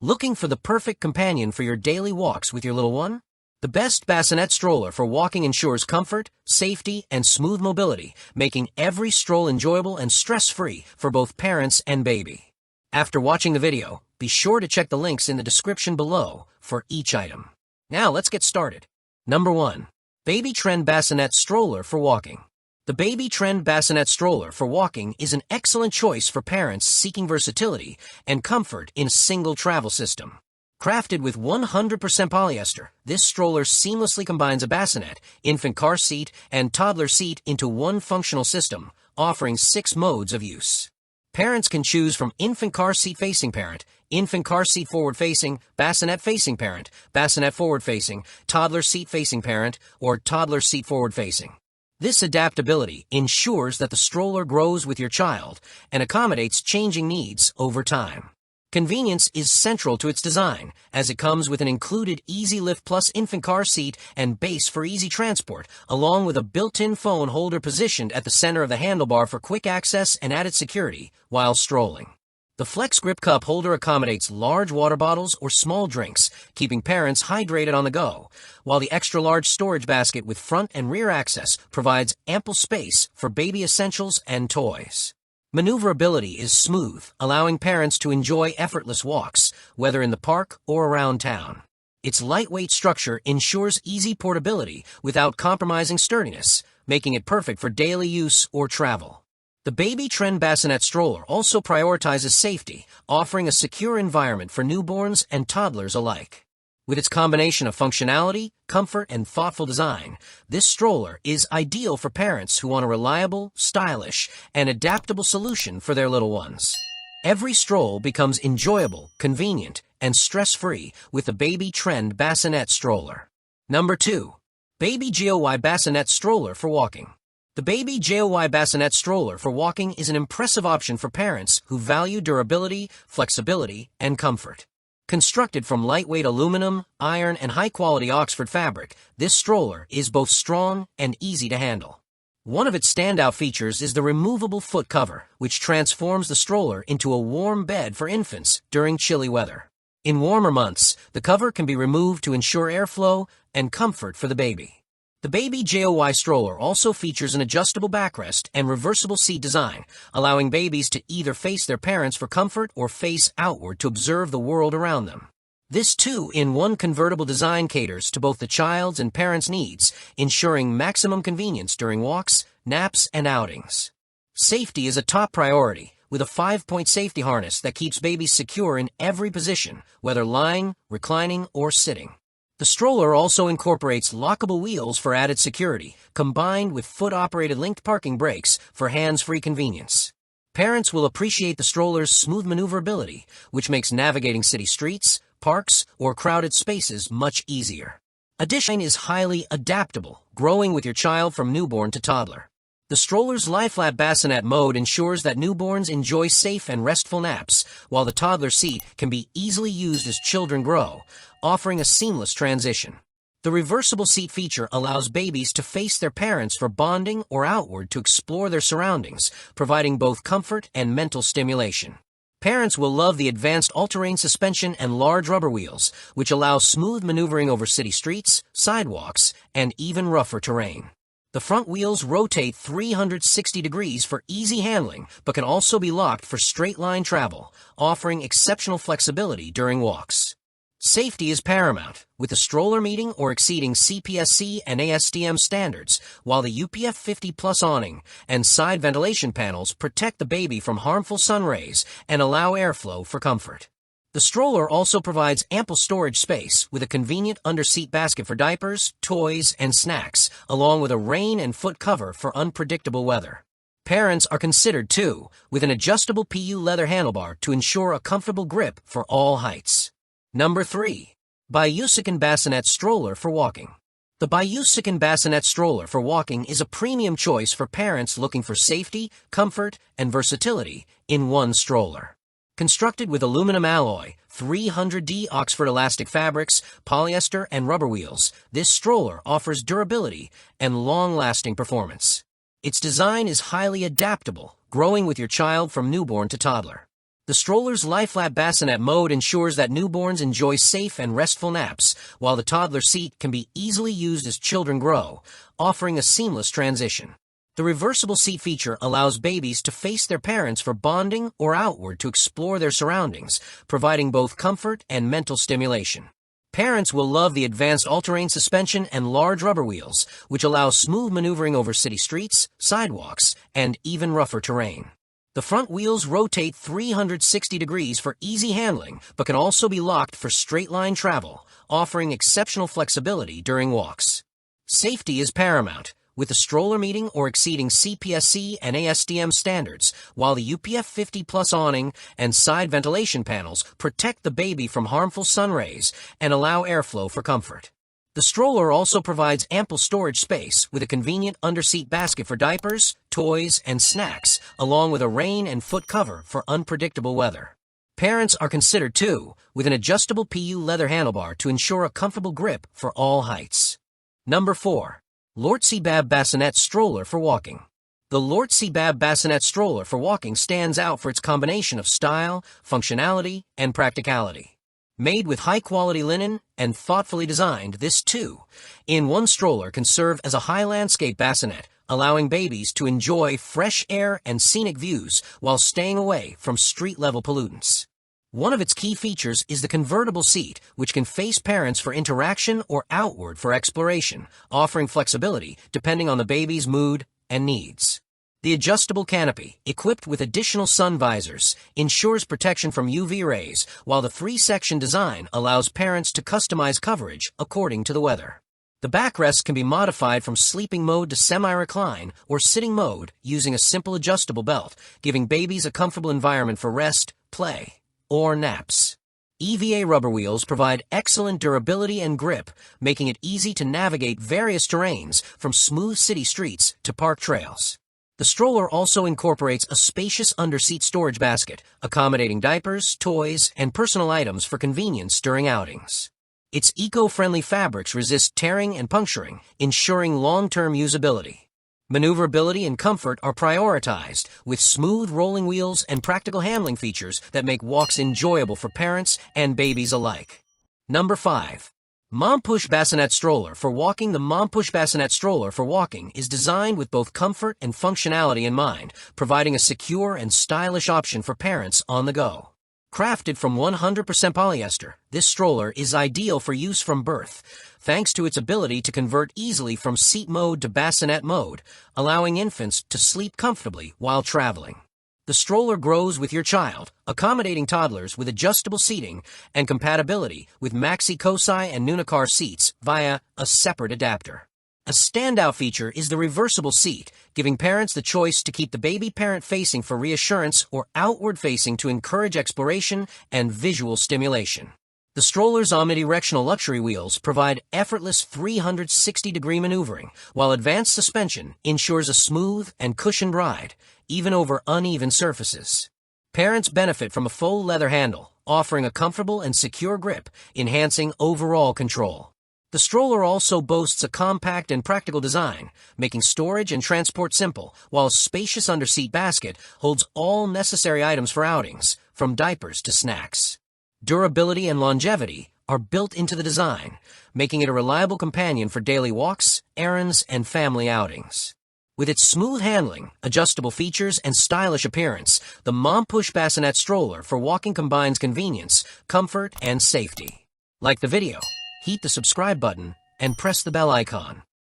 Looking for the perfect companion for your daily walks with your little one? The best bassinet stroller for walking ensures comfort, safety, and smooth mobility, making every stroll enjoyable and stress-free for both parents and baby. After watching the video, be sure to check the links in the description below for each item. Now let's get started. Number 1. Baby Trend Bassinet Stroller for Walking. The Baby Trend Bassinet Stroller for walking is an excellent choice for parents seeking versatility and comfort in a single travel system. Crafted with 100% polyester, this stroller seamlessly combines a bassinet, infant car seat, and toddler seat into one functional system, offering 6 modes of use. Parents can choose from infant car seat facing parent, infant car seat forward facing, bassinet facing parent, bassinet forward facing, toddler seat facing parent, or toddler seat forward facing. This adaptability ensures that the stroller grows with your child and accommodates changing needs over time. Convenience is central to its design, as it comes with an included Easy Lift Plus infant car seat and base for easy transport, along with a built-in phone holder positioned at the center of the handlebar for quick access and added security while strolling. The Flex Grip Cup holder accommodates large water bottles or small drinks, keeping parents hydrated on the go, while the extra-large storage basket with front and rear access provides ample space for baby essentials and toys. Maneuverability is smooth, allowing parents to enjoy effortless walks, whether in the park or around town. Its lightweight structure ensures easy portability without compromising sturdiness, making it perfect for daily use or travel. The Baby Trend Bassinet Stroller also prioritizes safety, offering a secure environment for newborns and toddlers alike. With its combination of functionality, comfort, and thoughtful design, this stroller is ideal for parents who want a reliable, stylish, and adaptable solution for their little ones. Every stroll becomes enjoyable, convenient, and stress-free with the Baby Trend Bassinet Stroller. Number 2. Baby GOY Bassinet Stroller for Walking. The Baby GOY Bassinet Stroller for walking is an impressive option for parents who value durability, flexibility, and comfort. Constructed from lightweight aluminum, iron, and high-quality Oxford fabric, this stroller is both strong and easy to handle. One of its standout features is the removable foot cover, which transforms the stroller into a warm bed for infants during chilly weather. In warmer months, the cover can be removed to ensure airflow and comfort for the baby. The Baby GOY stroller also features an adjustable backrest and reversible seat design, allowing babies to either face their parents for comfort or face outward to observe the world around them. This 2-in-1 convertible design caters to both the child's and parents' needs, ensuring maximum convenience during walks, naps, and outings. Safety is a top priority, with a 5-point safety harness that keeps babies secure in every position, whether lying, reclining, or sitting. The stroller also incorporates lockable wheels for added security, combined with foot-operated linked parking brakes for hands-free convenience. Parents will appreciate the stroller's smooth maneuverability, which makes navigating city streets, parks, or crowded spaces much easier. Additionally, it is highly adaptable, growing with your child from newborn to toddler. The stroller's lie-flat bassinet mode ensures that newborns enjoy safe and restful naps, while the toddler seat can be easily used as children grow, offering a seamless transition. The reversible seat feature allows babies to face their parents for bonding or outward to explore their surroundings, providing both comfort and mental stimulation. Parents will love the advanced all-terrain suspension and large rubber wheels, which allow smooth maneuvering over city streets, sidewalks, and even rougher terrain. The front wheels rotate 360 degrees for easy handling, but can also be locked for straight-line travel, offering exceptional flexibility during walks. Safety is paramount, with the stroller meeting or exceeding CPSC and ASTM standards, while the UPF 50 Plus awning and side ventilation panels protect the baby from harmful sun rays and allow airflow for comfort. The stroller also provides ample storage space with a convenient under-seat basket for diapers, toys, and snacks, along with a rain and foot cover for unpredictable weather. Parents are considered too, with an adjustable PU leather handlebar to ensure a comfortable grip for all heights. Number 3. BIUSIKAN Bassinet Stroller for Walking. The BIUSIKAN Bassinet Stroller for walking is a premium choice for parents looking for safety, comfort, and versatility in one stroller. Constructed with aluminum alloy, 300D Oxford elastic fabrics, polyester, and rubber wheels, this stroller offers durability and long-lasting performance. Its design is highly adaptable, growing with your child from newborn to toddler. The stroller's lie-flat bassinet mode ensures that newborns enjoy safe and restful naps, while the toddler seat can be easily used as children grow, offering a seamless transition. The reversible seat feature allows babies to face their parents for bonding or outward to explore their surroundings, providing both comfort and mental stimulation. Parents will love the advanced all-terrain suspension and large rubber wheels, which allow smooth maneuvering over city streets, sidewalks, and even rougher terrain. The front wheels rotate 360 degrees for easy handling, but can also be locked for straight-line travel, offering exceptional flexibility during walks. Safety is paramount, with the stroller meeting or exceeding CPSC and ASTM standards, while the UPF 50 Plus awning and side ventilation panels protect the baby from harmful sun rays and allow airflow for comfort. The stroller also provides ample storage space with a convenient underseat basket for diapers, toys, and snacks, along with a rain and foot cover for unpredictable weather. Parents are considered too, with an adjustable PU leather handlebar to ensure a comfortable grip for all heights. Number 4. LORTSYBAB Bassinet Stroller for Walking. The LORTSYBAB Bassinet Stroller for Walking stands out for its combination of style, functionality, and practicality. Made with high-quality linen and thoughtfully designed, this two-in-one stroller can serve as a high-landscape bassinet, allowing babies to enjoy fresh air and scenic views while staying away from street-level pollutants. One of its key features is the convertible seat, which can face parents for interaction or outward for exploration, offering flexibility depending on the baby's mood and needs. The adjustable canopy, equipped with additional sun visors, ensures protection from UV rays, while the three-section design allows parents to customize coverage according to the weather. The backrest can be modified from sleeping mode to semi-recline or sitting mode using a simple adjustable belt, giving babies a comfortable environment for rest, play, or naps. EVA rubber wheels provide excellent durability and grip, making it easy to navigate various terrains from smooth city streets to park trails. The stroller also incorporates a spacious under-seat storage basket, accommodating diapers, toys, and personal items for convenience during outings. Its eco-friendly fabrics resist tearing and puncturing, ensuring long-term usability. Maneuverability and comfort are prioritized, with smooth rolling wheels and practical handling features that make walks enjoyable for parents and babies alike. Number 5. Mompush Bassinet Stroller for Walking. The Mompush Bassinet Stroller for Walking is designed with both comfort and functionality in mind, providing a secure and stylish option for parents on the go. Crafted from 100% polyester, this stroller is ideal for use from birth, thanks to its ability to convert easily from seat mode to bassinet mode, allowing infants to sleep comfortably while traveling. The stroller grows with your child, accommodating toddlers with adjustable seating and compatibility with maxi, cosi, and nuna car seats via a separate adapter. A standout feature is the reversible seat, giving parents the choice to keep the baby parent-facing for reassurance or outward-facing to encourage exploration and visual stimulation. The stroller's omnidirectional luxury wheels provide effortless 360-degree maneuvering, while advanced suspension ensures a smooth and cushioned ride, even over uneven surfaces. Parents benefit from a faux leather handle, offering a comfortable and secure grip, enhancing overall control. The stroller also boasts a compact and practical design, making storage and transport simple, while a spacious underseat basket holds all necessary items for outings, from diapers to snacks. Durability and longevity are built into the design, making it a reliable companion for daily walks, errands, and family outings. With its smooth handling, adjustable features, and stylish appearance, the Mompush Bassinet Stroller for Walking combines convenience, comfort, and safety. Like the video, hit the subscribe button, and press the bell icon.